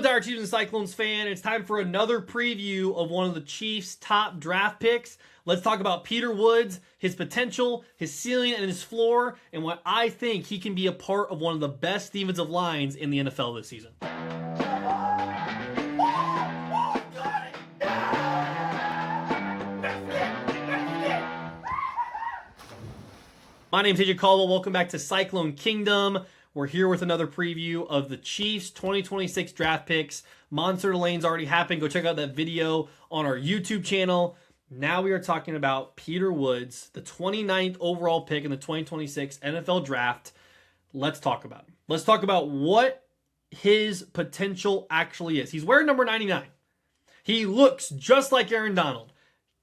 entire Chiefs and Cyclones fan. It's time for another preview of one of the Chiefs' top draft picks. Let's talk about Peter Woods, his potential, his ceiling, and his floor, and what I think he can be a part of one of the best defensive lines in the NFL this season. My name's AJ Caldwell. Welcome back to Cyclone Kingdom. We're here with another preview of the Chiefs 2026 draft picks. Monster Lane's already happened. Go check out that video on our YouTube channel. Now we are talking about Peter Woods, the 29th overall pick in the 2026 NFL draft. Let's talk about him. Let's talk about what his potential actually is. He's wearing number 99. He looks just like Aaron Donald.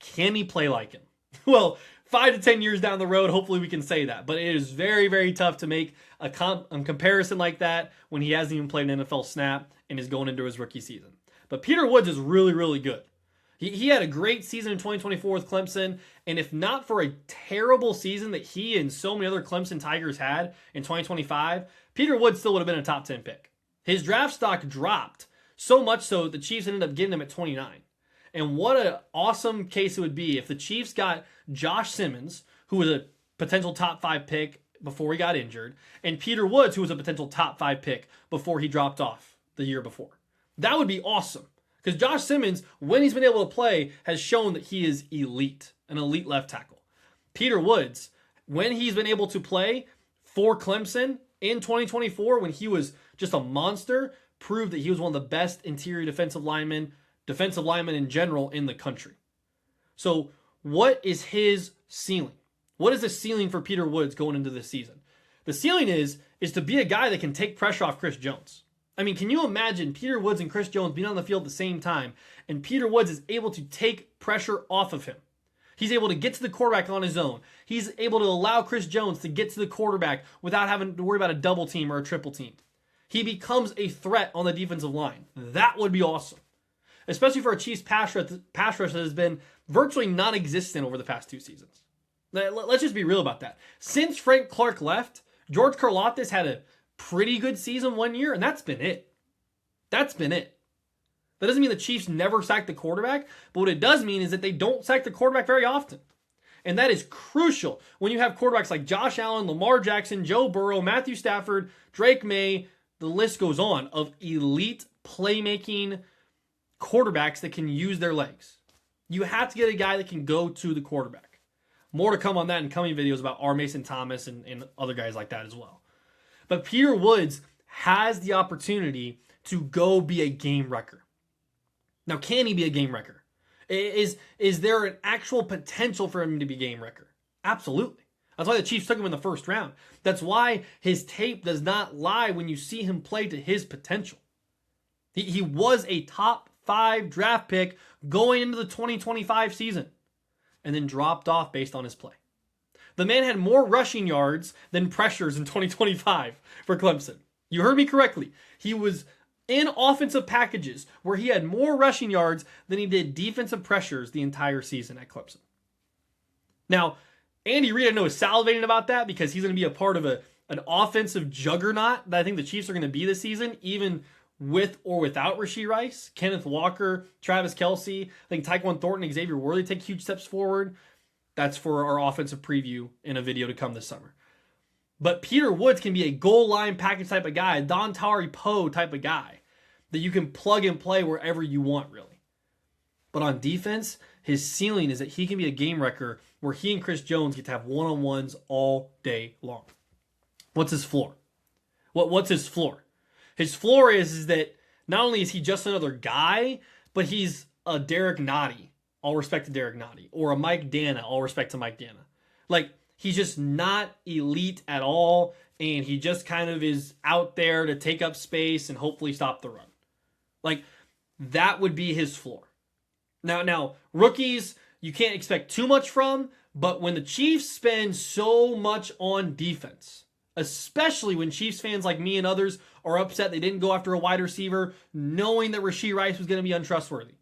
Can he play like him? Well, 5 to 10 years down the road, hopefully we can say that. But it is very, very tough to make a comparison like that when he hasn't even played an NFL snap and is going into his rookie season. But Peter Woods is really, really good. He had a great season in 2024 with Clemson, and if not for a terrible season that he and so many other Clemson Tigers had in 2025, Peter Woods still would have been a top 10 pick. His draft stock dropped so much so that the Chiefs ended up getting him at 29. And what an awesome case it would be if the Chiefs got Josh Simmons, who was a potential top 5 pick before he got injured, and Peter Woods, who was a potential top 5 pick before he dropped off the year before. That would be awesome. Because Josh Simmons, when he's been able to play, has shown that he is elite, an elite left tackle. Peter Woods, when he's been able to play for Clemson in 2024, when he was just a monster, proved that he was one of the best interior defensive linemen in general in the country. So what is his ceiling? What is the ceiling for Peter Woods going into this season? The ceiling is to be a guy that can take pressure off Chris Jones. I mean, can you imagine Peter Woods and Chris Jones being on the field at the same time, and Peter Woods is able to take pressure off of him? He's able to get to the quarterback on his own. He's able to allow Chris Jones to get to the quarterback without having to worry about a double team or a triple team. He becomes a threat on the defensive line. That would be awesome. Especially for a Chiefs pass rush that has been virtually non-existent over the past 2 seasons. Let's just be real about that. Since Frank Clark left, George Karlaftis had a pretty good season 1 year, and that's been it. That's been it. That doesn't mean the Chiefs never sack the quarterback, but what it does mean is that they don't sack the quarterback very often. And that is crucial when you have quarterbacks like Josh Allen, Lamar Jackson, Joe Burrow, Matthew Stafford, Drake May, the list goes on, of elite playmaking quarterbacks that can use their legs. You have to get a guy that can go to the quarterback. More to come on that in coming videos about R. Mason Thomas and other guys like that as well. But Peter Woods has the opportunity to go be a game wrecker. Now, can he be a game wrecker? Is there an actual potential for him to be a game wrecker? Absolutely. That's why the Chiefs took him in the first round. That's why his tape does not lie when you see him play to his potential. He was a top 5 draft pick going into the 2025 season and then dropped off based on his play. The man had more rushing yards than pressures in 2025 for Clemson. You heard me correctly. He was in offensive packages where he had more rushing yards than he did defensive pressures the entire season at Clemson. Now, Andy Reid, I know, is salivating about that because he's going to be a part of an offensive juggernaut that I think the Chiefs are going to be this season, even with or without Rashee Rice, Kenneth Walker, Travis Kelce. I think Tyquan Thornton and Xavier Worthy take huge steps forward. That's for our offensive preview in a video to come this summer. But Peter Woods can be a goal line package type of guy, Dontari Poe type of guy that you can plug and play wherever you want, really. But on defense, his ceiling is that he can be a game wrecker where he and Chris Jones get to have one-on-ones all day long. What's his floor? What's his floor? His floor is that not only is he just another guy, but he's a Derek Nottie. All respect to Derek Nottie. Or a Mike Dana. All respect to Mike Dana. Like, he's just not elite at all, and he just kind of is out there to take up space and hopefully stop the run. Like, that would be his floor. Now, rookies, you can't expect too much from, but when the Chiefs spend so much on defense, especially when Chiefs fans like me and others are upset they didn't go after a wide receiver, knowing that Rashee Rice was going to be untrustworthy.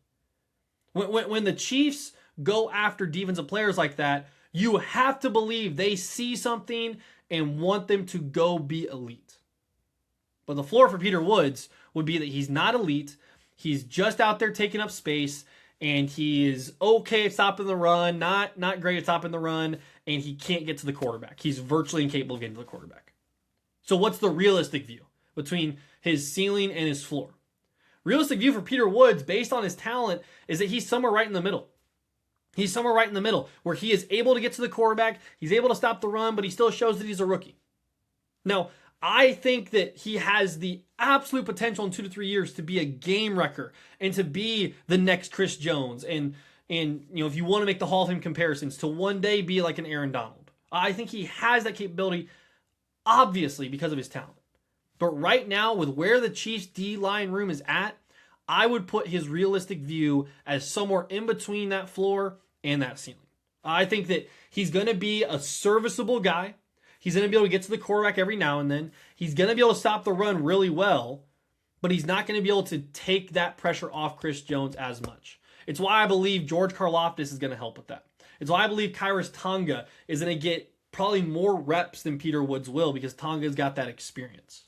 When the Chiefs go after defensive players like that, you have to believe they see something and want them to go be elite. But the floor for Peter Woods would be that he's not elite. He's just out there taking up space, and he is okay at stopping the run, not great at stopping the run, and he can't get to the quarterback. He's virtually incapable of getting to the quarterback. So what's the realistic view between his ceiling and his floor? Realistic view for Peter Woods, based on his talent, is that he's somewhere right in the middle. He's somewhere right in the middle where he is able to get to the quarterback, he's able to stop the run, but he still shows that he's a rookie. Now, I think that he has the absolute potential in 2 to 3 years to be a game wrecker and to be the next Chris Jones. And if you want to make the Hall of Fame comparisons, to one day be like an Aaron Donald. I think he has that capability, obviously, because of his talent. But right now, with where the Chiefs' D-line room is at, I would put his realistic view as somewhere in between that floor and that ceiling. I think that he's going to be a serviceable guy. He's going to be able to get to the quarterback every now and then. He's going to be able to stop the run really well, but he's not going to be able to take that pressure off Chris Jones as much. It's why I believe George Karlaftis is going to help with that. It's why I believe Khyiris Tonga is going to get probably more reps than Peter Woods will, because Tonga's got that experience.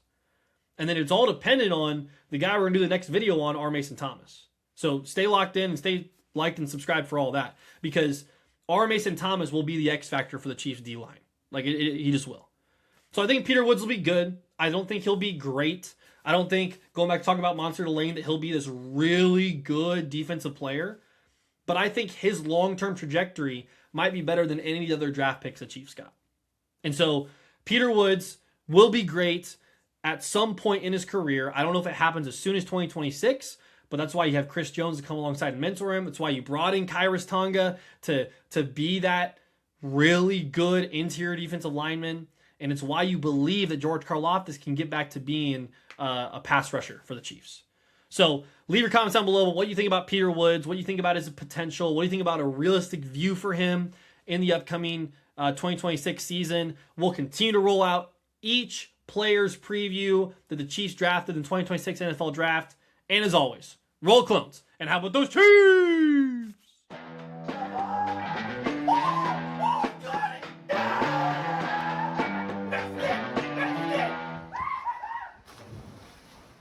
And then it's all dependent on the guy we're going to do the next video on, R. Mason Thomas. So stay locked in and stay liked and subscribed for all that, because R. Mason Thomas will be the X factor for the Chiefs D-line. He just will. So I think Peter Woods will be good. I don't think he'll be great. I don't think, going back to talking about Monster Delane, that he'll be this really good defensive player. But I think his long-term trajectory might be better than any of the other draft picks the Chiefs got. And so Peter Woods will be great at some point in his career. I don't know if it happens as soon as 2026, but that's why you have Chris Jones to come alongside and mentor him. That's why you brought in Khyiris Tonga to be that really good interior defensive lineman. And it's why you believe that George Karlaftis can get back to being a pass rusher for the Chiefs. So leave your comments down below what you think about Peter Woods, what you think about his potential, what do you think about a realistic view for him in the upcoming 2026 season. We'll continue to roll out each player's preview that the Chiefs drafted in 2026 NFL Draft. And as always, roll clones. And how about those Chiefs?